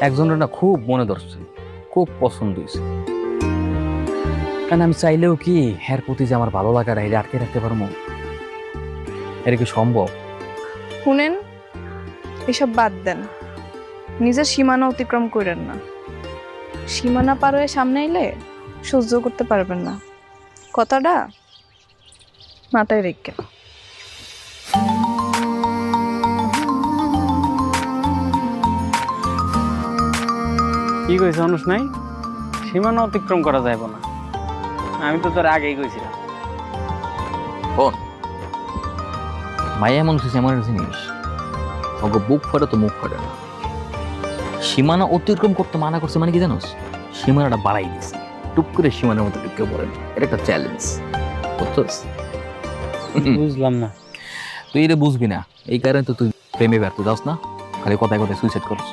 একজনের না খুব মনে ধরছে, খুব পছন্দ হয়েছে। কারণ আমি চাইলেও কি এর প্রতি যে আমার ভালো লাগাটা এটা আটকে রাখতে পারবো? এটা কি সম্ভব? শুনেন, এসব বাদ দেন, নিজের সীমানা অতিক্রম করেন না। সীমানা পার হয়ে সামনে এলে সহ্য করতে পারবেন না, কথাটা মাথায় রেখে। কি কইছে অনুষ নাই? সীমানা অতিক্রম করা যাইব না। আমি তো তোর আগেই কইছিলাম। শোন, মায়া মানুষ হচ্ছে এমন একটা জিনিস, ওকে বুক ফাটে তো মুখ ফাটে না। সীমানা অতিক্রম করতে মানা করছে মানে কি জানোস? সীমানাটা বাড়াই দিছে, টুক করে সীমানার মধ্যে ঢুকে পড়ে না। এটা একটা চ্যালেঞ্জ, বুঝছস? বুঝলাম না। তুই এটা বুঝবি না, এই কারণে তো তুই প্রেমে ব্যর্থ যাস না, খালি কথায় কথায় সুইসাইড করছিস।